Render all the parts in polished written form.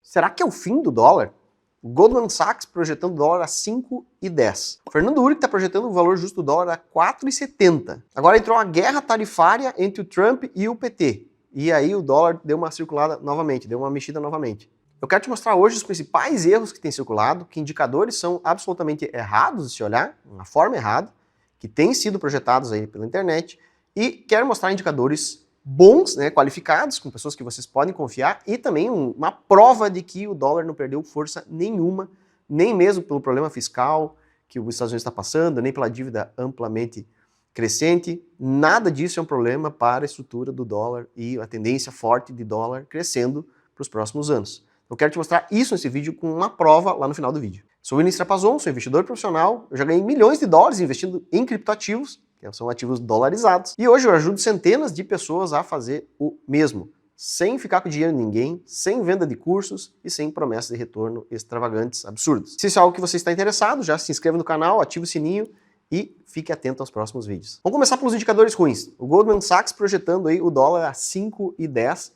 Será que é o fim do dólar? O Goldman Sachs projetando o dólar a 5,10. Fernando Uri está projetando o valor justo do dólar a 4,70. Agora entrou uma guerra tarifária entre o Trump e o PT. E aí o dólar deu uma circulada novamente, deu uma mexida novamente. Eu quero te mostrar hoje os principais erros que têm circulado, que indicadores são absolutamente errados de se olhar, uma forma errada, que têm sido projetados aí pela internet, e quero mostrar indicadores bons, né, qualificados, com pessoas que vocês podem confiar, e também uma prova de que o dólar não perdeu força nenhuma, nem mesmo pelo problema fiscal que os Estados Unidos está passando, nem pela dívida amplamente crescente. Nada disso é um problema para a estrutura do dólar e a tendência forte de dólar crescendo para os próximos anos. Eu quero te mostrar isso nesse vídeo com uma prova lá no final do vídeo. Sou o Vinícius Trapazon, sou investidor profissional, eu já ganhei milhões de dólares investindo em criptoativos, que são ativos dolarizados, e hoje eu ajudo centenas de pessoas a fazer o mesmo, sem ficar com dinheiro de ninguém, sem venda de cursos e sem promessas de retorno extravagantes, absurdas. Se isso é algo que você está interessado, já se inscreva no canal, ative o sininho e fique atento aos próximos vídeos. Vamos começar pelos indicadores ruins. O Goldman Sachs projetando aí o dólar a 5,10,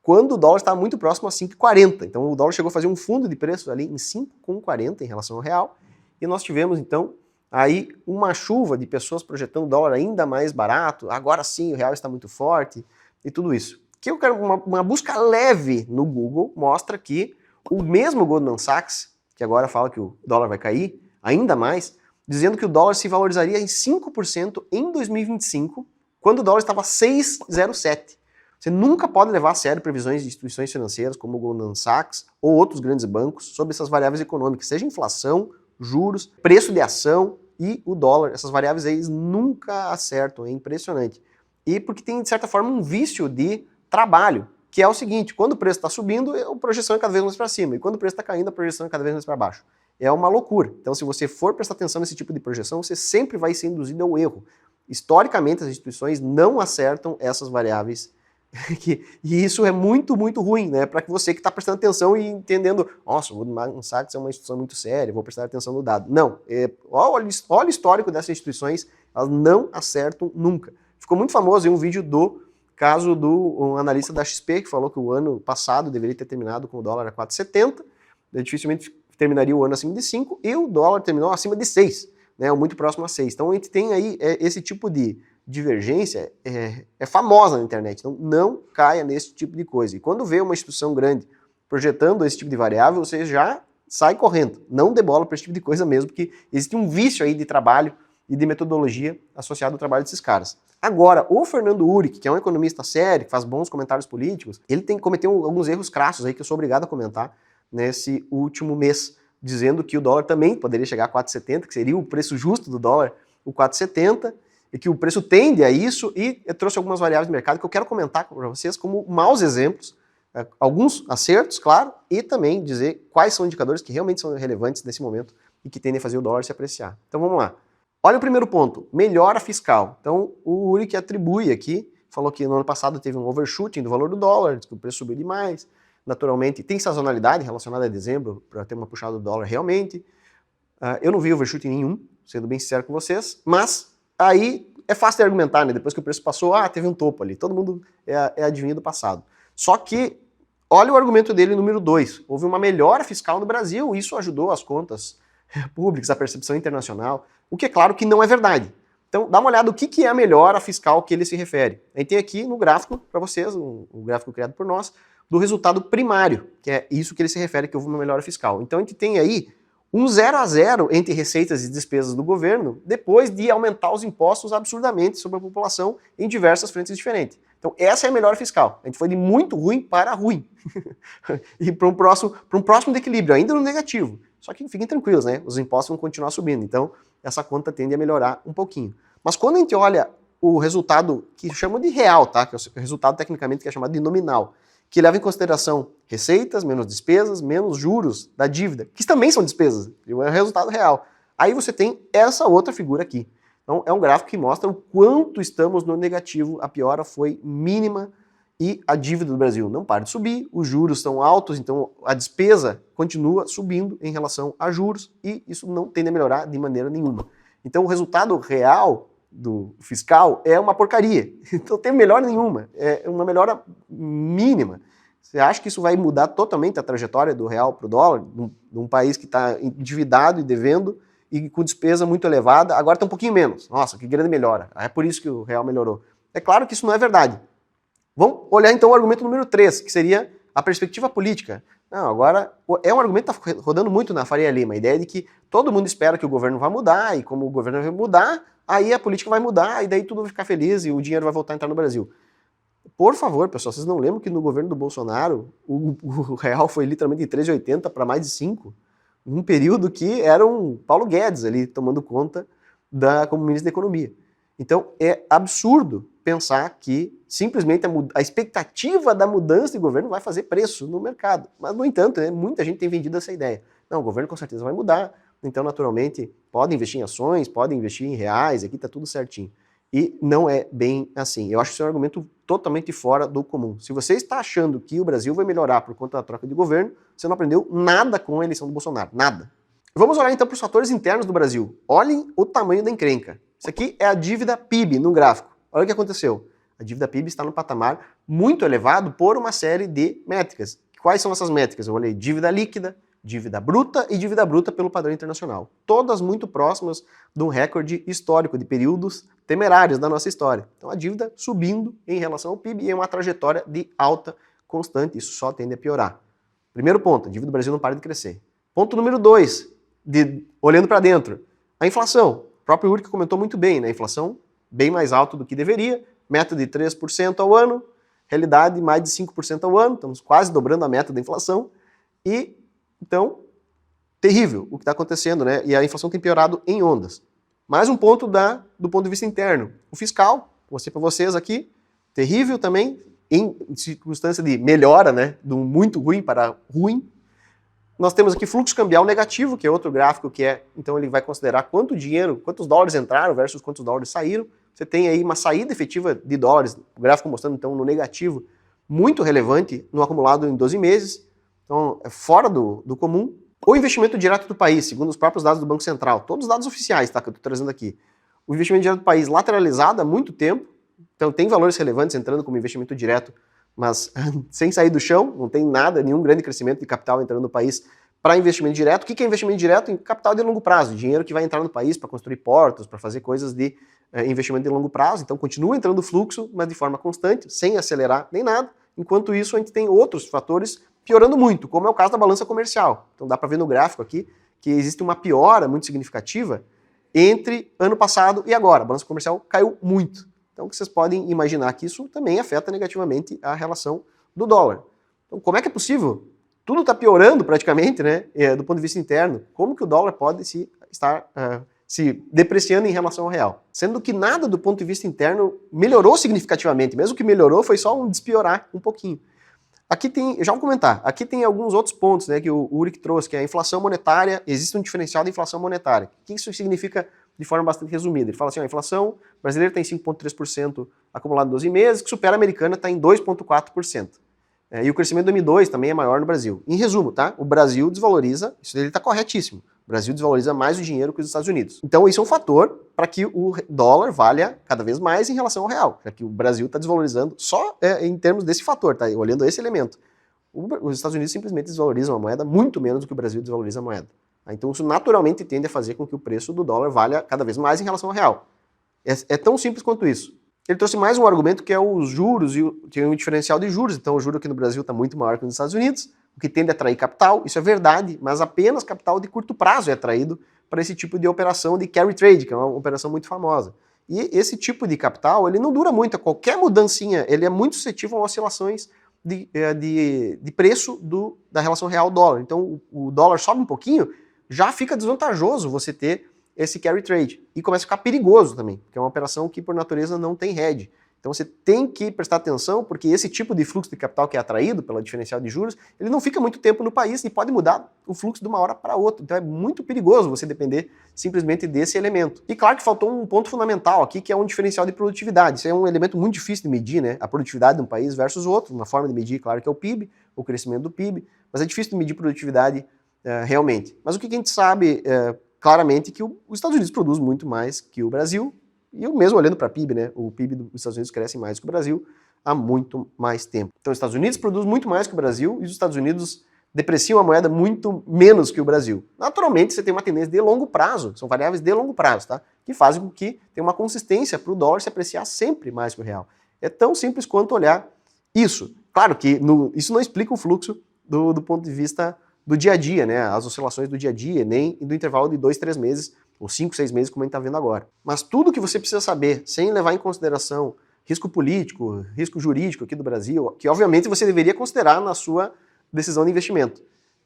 quando o dólar estava muito próximo a 5,40. Então o dólar chegou a fazer um fundo de preços ali em 5,40 em relação ao real, e nós tivemos então aí uma chuva de pessoas projetando o dólar ainda mais barato, agora sim o real está muito forte e tudo isso. Que eu quero uma busca leve no Google mostra que o mesmo Goldman Sachs, que agora fala que o dólar vai cair ainda mais, dizendo que o dólar se valorizaria em 5% em 2025, quando o dólar estava 6,07. Você nunca pode levar a sério previsões de instituições financeiras como o Goldman Sachs ou outros grandes bancos sobre essas variáveis econômicas, seja inflação, juros, preço de ação e o dólar. Essas variáveis aí eles nunca acertam, é impressionante. E porque tem, de certa forma, um vício de trabalho, que é o seguinte: quando o preço está subindo, a projeção é cada vez mais para cima, e quando o preço está caindo, a projeção é cada vez mais para baixo. É uma loucura. Então, se você for prestar atenção nesse tipo de projeção, você sempre vai ser induzido ao erro. Historicamente, as instituições não acertam essas variáveis. E isso é muito, muito ruim, né? Para você que está prestando atenção e entendendo, nossa, o Goldman Sachs é uma instituição muito séria, vou prestar atenção no dado. Não, olha o histórico dessas instituições, elas não acertam nunca. Ficou muito famoso em um vídeo do caso do analista da XP, que falou que o ano passado deveria ter terminado com o dólar a 4,70, dificilmente terminaria o ano acima de 5, e o dólar terminou acima de 6, né? Muito próximo a 6. Então a gente tem aí esse tipo de divergência é famosa na internet, então não caia nesse tipo de coisa. E quando vê uma instituição grande projetando esse tipo de variável, você já sai correndo. Não dê bola para esse tipo de coisa mesmo, porque existe um vício aí de trabalho e de metodologia associado ao trabalho desses caras. Agora, o Fernando Uri, que é um economista sério, que faz bons comentários políticos, ele cometeu alguns erros crassos aí que eu sou obrigado a comentar nesse último mês, dizendo que o dólar também poderia chegar a 4,70, que seria o preço justo do dólar, o 4,70, e que o preço tende a isso, e eu trouxe algumas variáveis do mercado que eu quero comentar para vocês como maus exemplos, alguns acertos, claro, e também dizer quais são indicadores que realmente são relevantes nesse momento e que tendem a fazer o dólar se apreciar. Então vamos lá. Olha o primeiro ponto, melhora fiscal. Então o Uri que atribui aqui, falou que no ano passado teve um overshooting do valor do dólar, que o preço subiu demais, naturalmente tem sazonalidade relacionada a dezembro, para ter uma puxada do dólar realmente. Eu não vi overshooting nenhum, sendo bem sincero com vocês, mas aí é fácil de argumentar, né? Depois que o preço passou, teve um topo ali. Todo mundo é adivinha do passado. Só que, olha o argumento dele número 2. Houve uma melhora fiscal no Brasil, isso ajudou as contas públicas, a percepção internacional, o que é claro que não é verdade. Então, dá uma olhada no que é a melhora fiscal que ele se refere. A gente tem aqui no gráfico, para vocês, um gráfico criado por nós, do resultado primário, que é isso que ele se refere, que houve uma melhora fiscal. Então, a gente tem aí um 0 a 0 entre receitas e despesas do governo, depois de aumentar os impostos absurdamente sobre a população em diversas frentes diferentes. Então essa é a melhora fiscal. A gente foi de muito ruim para ruim. E para um próximo de equilíbrio, ainda no negativo. Só que fiquem tranquilos, né? Os impostos vão continuar subindo, então essa conta tende a melhorar um pouquinho. Mas quando a gente olha o resultado que chama de real, tá? Que é o resultado tecnicamente que é chamado de nominal, que leva em consideração receitas, menos despesas, menos juros da dívida, que também são despesas, é o resultado real. Aí você tem essa outra figura aqui. Então é um gráfico que mostra o quanto estamos no negativo, a piora foi mínima e a dívida do Brasil não para de subir, os juros estão altos, então a despesa continua subindo em relação a juros e isso não tende a melhorar de maneira nenhuma. Então o resultado real do fiscal é uma porcaria. Então não tem melhora nenhuma, é uma melhora mínima. Você acha que isso vai mudar totalmente a trajetória do real para o dólar? De um país que está endividado e devendo e com despesa muito elevada, agora está um pouquinho menos. Nossa, que grande melhora. É por isso que o real melhorou. É claro que isso não é verdade. Vamos olhar então o argumento número 3, que seria a perspectiva política. Não, agora é um argumento que está rodando muito na Faria Lima, a ideia de que todo mundo espera que o governo vai mudar, e como o governo vai mudar, aí a política vai mudar, e daí tudo vai ficar feliz e o dinheiro vai voltar a entrar no Brasil. Por favor, pessoal, vocês não lembram que no governo do Bolsonaro o real foi literalmente de 3,80 para mais de 5? Num período que era um Paulo Guedes ali tomando conta como ministro da Economia. Então é absurdo pensar que simplesmente a expectativa da mudança de governo vai fazer preço no mercado. Mas, no entanto, muita gente tem vendido essa ideia. Não, o governo com certeza vai mudar, então naturalmente pode investir em ações, pode investir em reais, aqui está tudo certinho. E não é bem assim. Eu acho que isso é um argumento totalmente fora do comum. Se você está achando que o Brasil vai melhorar por conta da troca de governo, você não aprendeu nada com a eleição do Bolsonaro. Nada. Vamos olhar então para os fatores internos do Brasil. Olhem o tamanho da encrenca. Isso aqui é a dívida PIB no gráfico. Olha o que aconteceu. A dívida PIB está no patamar muito elevado por uma série de métricas. Quais são essas métricas? Eu olhei dívida líquida, dívida bruta e dívida bruta pelo padrão internacional. Todas muito próximas de um recorde histórico, de períodos temerários da nossa história. Então a dívida subindo em relação ao PIB e é uma trajetória de alta constante. Isso só tende a piorar. Primeiro ponto, a dívida do Brasil não para de crescer. Ponto número 2, olhando para dentro, a inflação. O próprio Ulrich comentou muito bem, né? A inflação bem mais alta do que deveria, meta de 3% ao ano, realidade mais de 5% ao ano, estamos quase dobrando a meta da inflação, e então, terrível o que está acontecendo, né? E a inflação tem piorado em ondas. Mais um ponto do ponto de vista interno, o fiscal, mostrei para vocês aqui, terrível também, em circunstância de melhora, né? Do muito ruim para ruim. Nós temos aqui fluxo cambial negativo, que é outro gráfico que então ele vai considerar quantos dólares entraram versus quantos dólares saíram. Você tem aí uma saída efetiva de dólares, o gráfico mostrando então no negativo, muito relevante no acumulado em 12 meses, então é fora do comum. O investimento direto do país, segundo os próprios dados do Banco Central, todos os dados oficiais, tá, que eu estou trazendo aqui. O investimento direto do país lateralizado há muito tempo, então tem valores relevantes entrando como investimento direto, mas sem sair do chão, não tem nada, nenhum grande crescimento de capital entrando no país para investimento direto. O que é investimento direto? Em capital de longo prazo, dinheiro que vai entrar no país para construir portos, para fazer coisas de investimento de longo prazo. Então continua entrando fluxo, mas de forma constante, sem acelerar nem nada. Enquanto isso, a gente tem outros fatores piorando muito, como é o caso da balança comercial. Então dá para ver no gráfico aqui que existe uma piora muito significativa entre ano passado e agora. A balança comercial caiu muito. Então vocês podem imaginar que isso também afeta negativamente a relação do dólar. Então como é que é possível? Tudo está piorando praticamente, né, do ponto de vista interno. Como que o dólar pode estar se depreciando em relação ao real? Sendo que nada do ponto de vista interno melhorou significativamente. Mesmo que melhorou, foi só um despiorar um pouquinho. Aqui tem, já vou comentar, aqui tem alguns outros pontos, né, que o Ulrich trouxe, que é a inflação monetária, existe um diferencial da inflação monetária. O que isso significa de forma bastante resumida? Ele fala assim, a inflação brasileira está em 5,3% acumulado em 12 meses, que supera a americana, está em 2,4%. E o crescimento de 2002 também é maior no Brasil. Em resumo, tá? O Brasil desvaloriza, isso ele está corretíssimo, o Brasil desvaloriza mais o dinheiro que os Estados Unidos. Então isso é um fator para que o dólar valha cada vez mais em relação ao real, já que o Brasil está desvalorizando só em termos desse fator, tá? Olhando esse elemento. Os Estados Unidos simplesmente desvalorizam a moeda muito menos do que o Brasil desvaloriza a moeda. Então isso naturalmente tende a fazer com que o preço do dólar valha cada vez mais em relação ao real. É tão simples quanto isso. Ele trouxe mais um argumento que é os juros, e tem um diferencial de juros, então o juro aqui no Brasil está muito maior que nos Estados Unidos, o que tende a atrair capital, isso é verdade, mas apenas capital de curto prazo é atraído para esse tipo de operação de carry trade, que é uma operação muito famosa. E esse tipo de capital, ele não dura muito, qualquer mudancinha, ele é muito suscetível a oscilações de preço da relação real-dólar. Então o dólar sobe um pouquinho, já fica desvantajoso você ter esse carry trade. E começa a ficar perigoso também, porque é uma operação que por natureza não tem hedge. Então você tem que prestar atenção, porque esse tipo de fluxo de capital que é atraído pela diferencial de juros, ele não fica muito tempo no país e pode mudar o fluxo de uma hora para outra. Então é muito perigoso você depender simplesmente desse elemento. E claro que faltou um ponto fundamental aqui, que é um diferencial de produtividade. Isso é um elemento muito difícil de medir, né? A produtividade de um país versus o outro. Uma forma de medir, claro, que é o PIB, o crescimento do PIB, mas é difícil de medir produtividade realmente. Mas o que a gente sabe claramente que os Estados Unidos produz muito mais que o Brasil, e eu mesmo olhando para PIB, né, o PIB dos Estados Unidos cresce mais que o Brasil, há muito mais tempo. Então os Estados Unidos produzem muito mais que o Brasil e os Estados Unidos depreciam a moeda muito menos que o Brasil. Naturalmente, você tem uma tendência de longo prazo, são variáveis de longo prazo, tá? Que fazem com que tenha uma consistência para o dólar se apreciar sempre mais que o real. É tão simples quanto olhar isso. Claro que isso não explica o fluxo do ponto de vista do dia a dia, né? As oscilações do dia a dia, nem do intervalo de 2, 3 meses, ou 5, 6 meses, como a gente está vendo agora. Mas tudo que você precisa saber, sem levar em consideração risco político, risco jurídico aqui do Brasil, que obviamente você deveria considerar na sua decisão de investimento.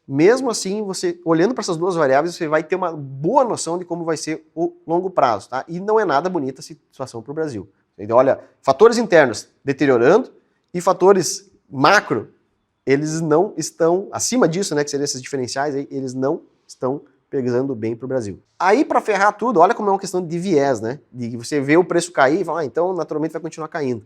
Mesmo assim, você olhando para essas duas variáveis, você vai ter uma boa noção de como vai ser o longo prazo, tá? E não é nada bonita a situação para o Brasil. Então, olha, fatores internos deteriorando e fatores macro, eles não estão, acima disso, né, que seriam esses diferenciais, aí, eles não estão pegando bem para o Brasil. Aí, para ferrar tudo, olha como é uma questão de viés, né? De você ver o preço cair e falar, então naturalmente vai continuar caindo.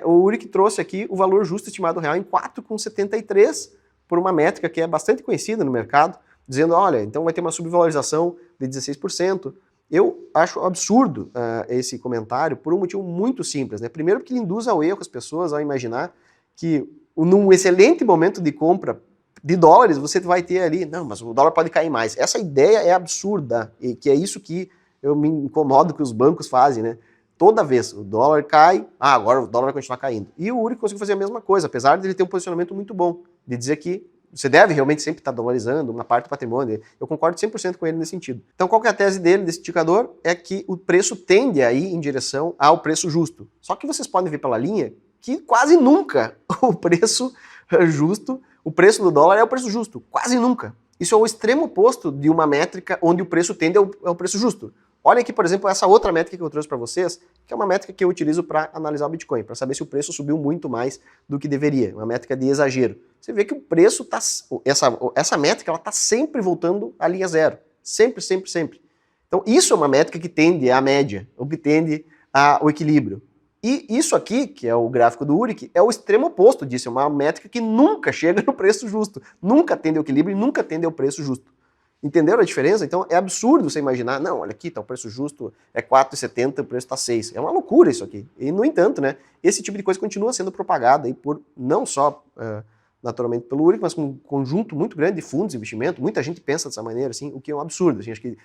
O Uric trouxe aqui o valor justo estimado real em 4,73 por uma métrica que é bastante conhecida no mercado, dizendo, olha, então vai ter uma subvalorização de 16%. Eu acho absurdo esse comentário por um motivo muito simples, né? Primeiro porque ele induz ao erro as pessoas a imaginar que num excelente momento de compra de dólares, você vai ter ali, não, mas o dólar pode cair mais. Essa ideia é absurda, e que é isso que eu me incomodo que os bancos fazem, né? Toda vez o dólar cai, agora o dólar vai continuar caindo. E o Uric conseguiu fazer a mesma coisa, apesar de ele ter um posicionamento muito bom, de dizer que você deve realmente sempre estar dolarizando uma parte do patrimônio. Eu concordo 100% com ele nesse sentido. Então qual que é a tese dele, desse indicador? É que o preço tende a ir em direção ao preço justo. Só que vocês podem ver pela linha que quase nunca o preço justo, o preço do dólar é o preço justo, quase nunca. Isso é o extremo oposto de uma métrica onde o preço tende ao preço justo. Olha aqui, por exemplo, essa outra métrica que eu trouxe para vocês, que é uma métrica que eu utilizo para analisar o Bitcoin, para saber se o preço subiu muito mais do que deveria, uma métrica de exagero. Você vê que o preço está, essa métrica, ela está sempre voltando à linha zero, sempre, sempre, sempre. Então isso é uma métrica que tende à média, ou que tende ao equilíbrio. E isso aqui, que é o gráfico do Uric, é o extremo oposto disso, é uma métrica que nunca chega no preço justo, nunca tende ao equilíbrio e nunca tende ao preço justo. Entenderam a diferença? Então é absurdo você imaginar, não, olha aqui, tá, o preço justo é 4,70, o preço está 6. É uma loucura isso aqui. E, no entanto, né, esse tipo de coisa continua sendo propagada aí por, não só, naturalmente, pelo Uric, mas com um conjunto muito grande de fundos de investimento. Muita gente pensa dessa maneira, assim, o que é um absurdo. Assim, acho que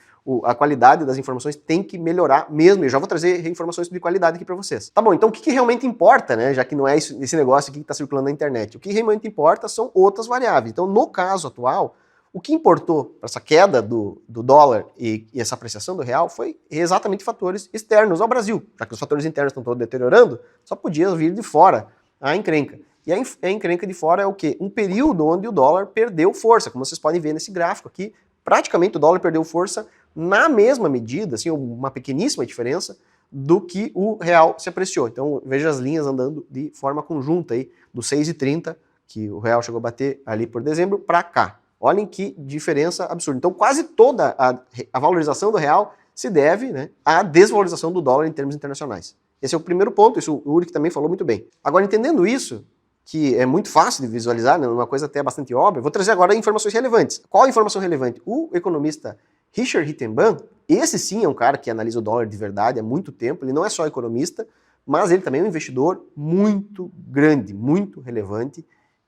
a qualidade das informações tem que melhorar mesmo. Eu já vou trazer informações de qualidade aqui para vocês. Tá bom, então o que realmente importa, né, já que não é esse negócio aqui que está circulando na internet? O que realmente importa são outras variáveis. Então, no caso atual, o que importou para essa queda do dólar e essa apreciação do real foi exatamente fatores externos ao Brasil. Já que os fatores internos estão todos deteriorando, só podia vir de fora a encrenca. E a encrenca de fora é o quê? Um período onde o dólar perdeu força, como vocês podem ver nesse gráfico aqui. Praticamente o dólar perdeu força na mesma medida, assim, uma pequeníssima diferença, do que o real se apreciou. Então veja as linhas andando de forma conjunta aí, do 6,30, que o real chegou a bater ali por dezembro, para cá. Olhem que diferença absurda. Então quase toda a valorização do real se deve, né, à desvalorização do dólar em termos internacionais. Esse é o primeiro ponto, isso o Uric também falou muito bem. Agora, entendendo isso, que é muito fácil de visualizar, né, uma coisa até bastante óbvia, vou trazer agora informações relevantes. Qual a informação relevante? O economista Richard Rittenban, esse sim é um cara que analisa o dólar de verdade há muito tempo, ele não é só economista, mas ele também é um investidor muito grande, muito relevante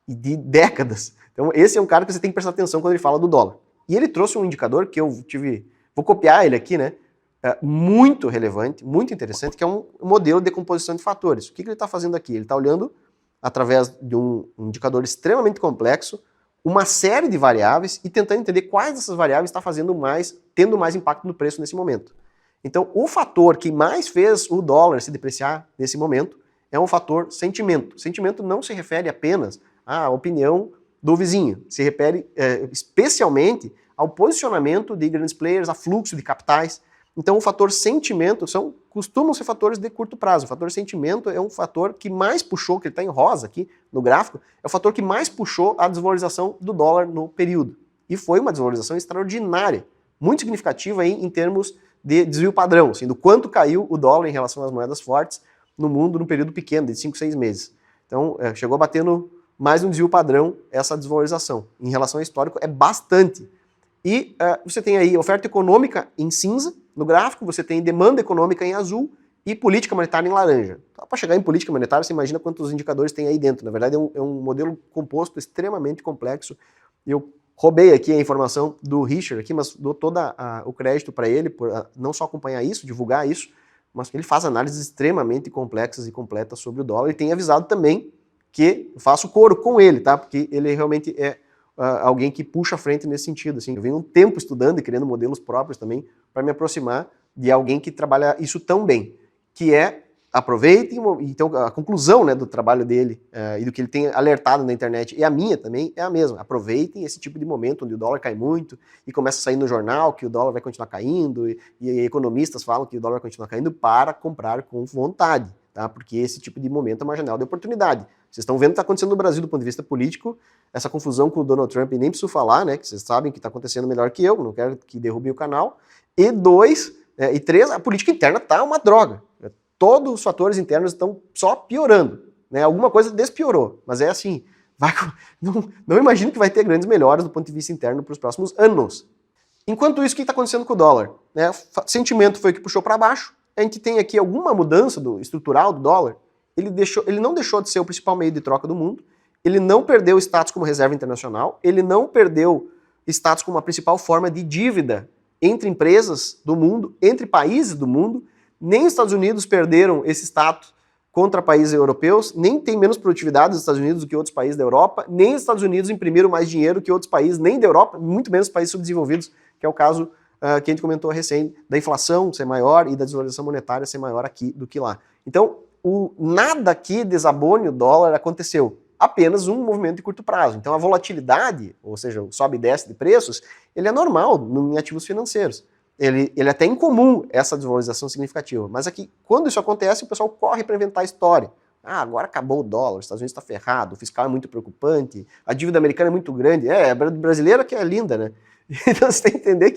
e de décadas. Então esse é um cara que você tem que prestar atenção quando ele fala do dólar. E ele trouxe um indicador que eu vou copiar ele aqui, né? Muito relevante, muito interessante, que é um modelo de decomposição de fatores. O que ele está fazendo aqui? Ele está olhando, através de um indicador extremamente complexo, uma série de variáveis e tentando entender quais dessas variáveis está tendo mais impacto no preço nesse momento. Então, o fator que mais fez o dólar se depreciar nesse momento é um fator sentimento. Sentimento não se refere apenas à opinião do vizinho, se refere especialmente ao posicionamento de grandes players, a fluxo de capitais. Então o fator sentimento costumam ser fatores de curto prazo. O fator sentimento é um fator que mais puxou, que ele está em rosa aqui no gráfico, é o fator que mais puxou a desvalorização do dólar no período. E foi uma desvalorização extraordinária, muito significativa aí em termos de desvio padrão, assim, do quanto caiu o dólar em relação às moedas fortes no mundo num período pequeno, de 5, 6 meses. Então chegou a bater mais um desvio padrão essa desvalorização. Em relação ao histórico é bastante. E você tem aí oferta econômica em cinza no gráfico, você tem demanda econômica em azul e política monetária em laranja. Então, para chegar em política monetária, você imagina quantos indicadores tem aí dentro. Na verdade, é um modelo composto extremamente complexo. Eu roubei aqui a informação do Richard, aqui, mas dou todo o crédito para ele por não só acompanhar isso, divulgar isso, mas ele faz análises extremamente complexas e completas sobre o dólar e tem avisado também que eu faço coro com ele, tá? Porque ele realmente é alguém que puxa a frente nesse sentido. Assim. Eu venho um tempo estudando e criando modelos próprios também para me aproximar de alguém que trabalha isso tão bem, que é aproveitem, então a conclusão, né, do trabalho dele e do que ele tem alertado na internet, e a minha também, é a mesma. Aproveitem esse tipo de momento onde o dólar cai muito e começa a sair no jornal que o dólar vai continuar caindo e economistas falam que o dólar vai continuar caindo para comprar com vontade, tá? Porque esse tipo de momento é uma janela de oportunidade. Vocês estão vendo o que está acontecendo no Brasil do ponto de vista político, essa confusão com o Donald Trump, e nem preciso falar, né, que vocês sabem que está acontecendo melhor que eu, não quero que derrubem o canal. E dois, e três, a política interna tá uma droga. Todos os fatores internos estão só piorando. Né? Alguma coisa despiorou, mas é assim, não imagino que vai ter grandes melhoras do ponto de vista interno para os próximos anos. Enquanto isso, o que está acontecendo com o dólar? Né? O sentimento foi que puxou para baixo, a gente tem aqui alguma mudança estrutural do dólar, ele não deixou de ser o principal meio de troca do mundo, ele não perdeu status como reserva internacional, ele não perdeu status como a principal forma de dívida entre empresas do mundo, entre países do mundo, nem os Estados Unidos perderam esse status contra países europeus, nem tem menos produtividade dos Estados Unidos do que outros países da Europa, nem os Estados Unidos imprimiram mais dinheiro que outros países, nem da Europa, muito menos países subdesenvolvidos, que é o caso que a gente comentou recém, da inflação ser maior e da desvalorização monetária ser maior aqui do que lá. Então, nada que desabone o dólar aconteceu, apenas um movimento de curto prazo. Então a volatilidade, ou seja, o sobe e desce de preços, ele é normal em ativos financeiros. Ele é até incomum essa desvalorização significativa, mas aqui, quando isso acontece, o pessoal corre para inventar a história. Ah, agora acabou o dólar, os Estados Unidos está ferrado, o fiscal é muito preocupante, a dívida americana é muito grande, a brasileira que é linda, né? Então você tem que entender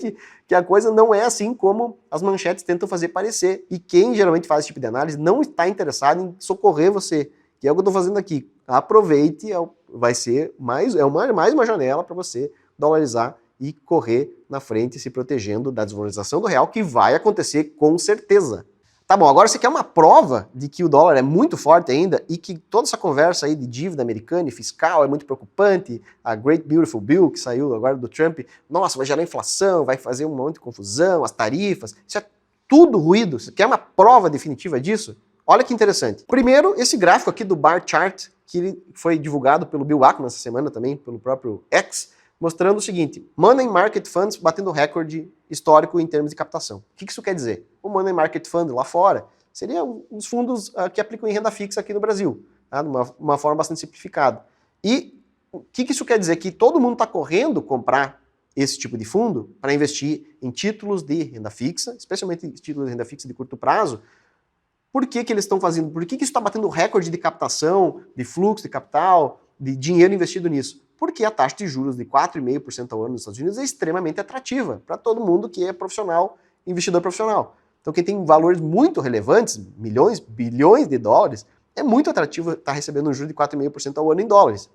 que a coisa não é assim como as manchetes tentam fazer parecer. E quem geralmente faz esse tipo de análise não está interessado em socorrer você, que é o que eu estou fazendo aqui. Aproveite, vai ser mais uma janela para você dolarizar e correr na frente, se protegendo da desvalorização do real, que vai acontecer com certeza. Tá bom, agora você quer uma prova de que o dólar é muito forte ainda e que toda essa conversa aí de dívida americana e fiscal é muito preocupante, a Great Beautiful Bill que saiu agora do Trump, nossa, vai gerar inflação, vai fazer um monte de confusão, as tarifas, isso é tudo ruído. Você quer uma prova definitiva disso? Olha que interessante. Primeiro, esse gráfico aqui do bar chart, que foi divulgado pelo Bill Ackman essa semana também, pelo próprio X, mostrando o seguinte: Money Market Funds batendo recorde histórico em termos de captação. O que isso quer dizer? O Money Market Fund lá fora seria os fundos que aplicam em renda fixa aqui no Brasil, tá? De uma forma bastante simplificada. E o que isso quer dizer? Que todo mundo está correndo comprar esse tipo de fundo para investir em títulos de renda fixa, especialmente títulos de renda fixa de curto prazo. Por que eles estão fazendo? Por que isso está batendo recorde de captação, de fluxo de capital, de dinheiro investido nisso? Porque a taxa de juros de 4,5% ao ano nos Estados Unidos é extremamente atrativa para todo mundo que é profissional, investidor profissional. Então quem tem valores muito relevantes, milhões, bilhões de dólares, é muito atrativo estar recebendo um juro de 4,5% ao ano em dólares.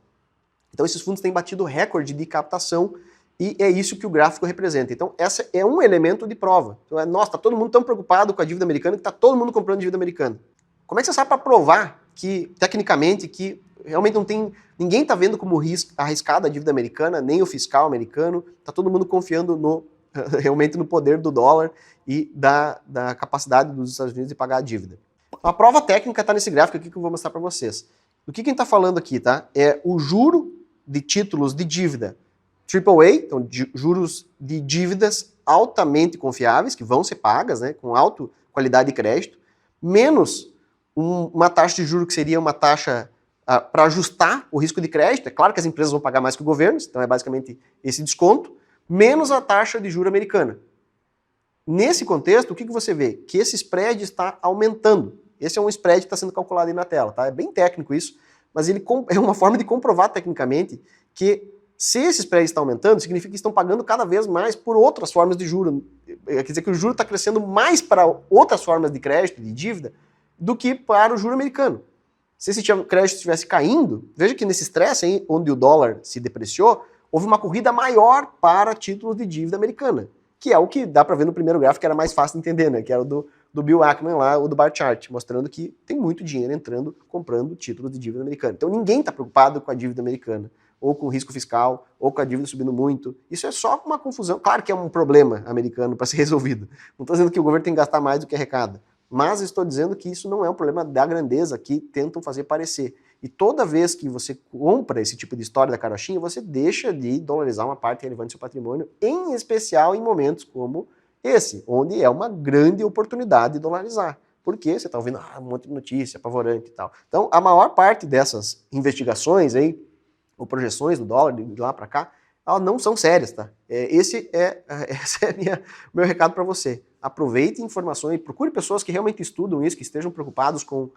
Então esses fundos têm batido recorde de captação e é isso que o gráfico representa. Então esse é um elemento de prova. Então nossa, está todo mundo tão preocupado com a dívida americana que está todo mundo comprando dívida americana. Como é que você sabe para provar que, tecnicamente, que realmente não tem... Ninguém está vendo como arriscada a dívida americana, nem o fiscal americano. Está todo mundo confiando realmente no poder do dólar e da capacidade dos Estados Unidos de pagar a dívida. A prova técnica está nesse gráfico aqui que eu vou mostrar para vocês. O que a gente está falando aqui, tá? É o juro de títulos de dívida AAA, então juros de dívidas altamente confiáveis, que vão ser pagas, né, com alta qualidade de crédito, menos uma taxa de juros que seria uma taxa para ajustar o risco de crédito. É claro que as empresas vão pagar mais que o governo, então é basicamente esse desconto, menos a taxa de juros americana. Nesse contexto, o que você vê? Que esse spread está aumentando. Esse é um spread que está sendo calculado aí na tela, tá? É bem técnico isso, mas ele é uma forma de comprovar tecnicamente que se esse spread está aumentando, significa que estão pagando cada vez mais por outras formas de juros. Quer dizer que o juro está crescendo mais para outras formas de crédito, de dívida, do que para o juro americano. Se esse crédito estivesse caindo, veja que nesse estresse aí, onde o dólar se depreciou, houve uma corrida maior para títulos de dívida americana, que é o que dá para ver no primeiro gráfico, que era mais fácil de entender, né? Que era o do do Bill Ackman lá, o do bar chart, mostrando que tem muito dinheiro entrando, comprando títulos de dívida americana. Então ninguém está preocupado com a dívida americana, ou com o risco fiscal, ou com a dívida subindo muito. Isso é só uma confusão. Claro que é um problema americano para ser resolvido. Não estou dizendo que o governo tem que gastar mais do que arrecada, mas estou dizendo que isso não é um problema da grandeza que tentam fazer parecer. E toda vez que você compra esse tipo de história da carochinha, você deixa de dolarizar uma parte relevante do seu patrimônio, em especial em momentos como esse, onde é uma grande oportunidade de dolarizar. Porque você está ouvindo um monte de notícia apavorante e tal. Então, a maior parte dessas investigações aí, ou projeções do dólar de lá para cá, elas não são sérias, tá? Esse é o meu recado para você. Aproveite informações, procure pessoas que realmente estudam isso, que estejam preocupados com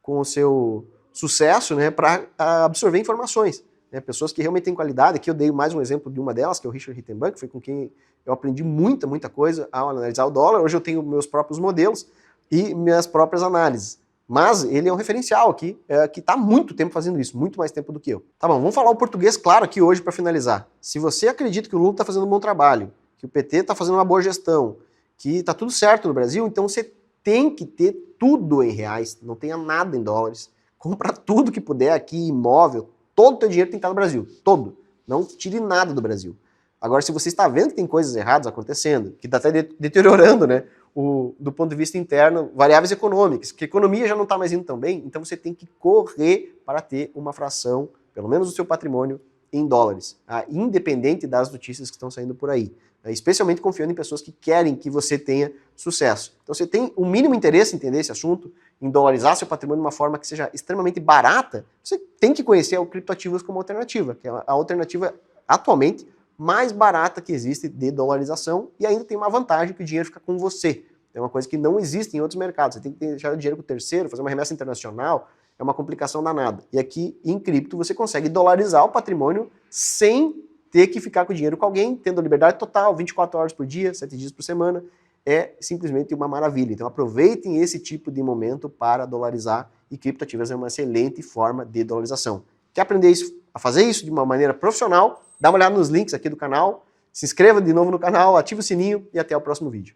o seu sucesso, né, para absorver informações. Né? Pessoas que realmente têm qualidade. Aqui eu dei mais um exemplo de uma delas, que é o Richard Rittenbank, que foi com quem eu aprendi muita coisa ao analisar o dólar. Hoje eu tenho meus próprios modelos e minhas próprias análises. Mas ele é um referencial aqui, que está há muito tempo fazendo isso, muito mais tempo do que eu. Tá bom, vamos falar o português claro aqui hoje para finalizar. Se você acredita que o Lula está fazendo um bom trabalho, que o PT está fazendo uma boa gestão, que está tudo certo no Brasil, então você tem que ter tudo em reais, não tenha nada em dólares. Compra tudo que puder aqui, imóvel, todo o teu dinheiro tem que estar no Brasil, todo. Não tire nada do Brasil. Agora, se você está vendo que tem coisas erradas acontecendo, que está até deteriorando, né, do ponto de vista interno, variáveis econômicas, que a economia já não está mais indo tão bem, então você tem que correr para ter uma fração, pelo menos do seu patrimônio, em dólares, independente das notícias que estão saindo por aí. Especialmente confiando em pessoas que querem que você tenha sucesso. Então você tem o mínimo interesse em entender esse assunto, em dolarizar seu patrimônio de uma forma que seja extremamente barata, você tem que conhecer o criptoativos como alternativa, que é a alternativa atualmente mais barata que existe de dolarização, e ainda tem uma vantagem que o dinheiro fica com você. É uma coisa que não existe em outros mercados. Você tem que deixar o dinheiro com o terceiro, fazer uma remessa internacional, é uma complicação danada. E aqui, em cripto, você consegue dolarizar o patrimônio sem ter que ficar com o dinheiro com alguém, tendo liberdade total, 24 horas por dia, 7 dias por semana, é simplesmente uma maravilha. Então aproveitem esse tipo de momento para dolarizar, e criptoativos é uma excelente forma de dolarização. Quer aprender a fazer isso de uma maneira profissional? Dá uma olhada nos links aqui do canal, se inscreva de novo no canal, ative o sininho e até o próximo vídeo.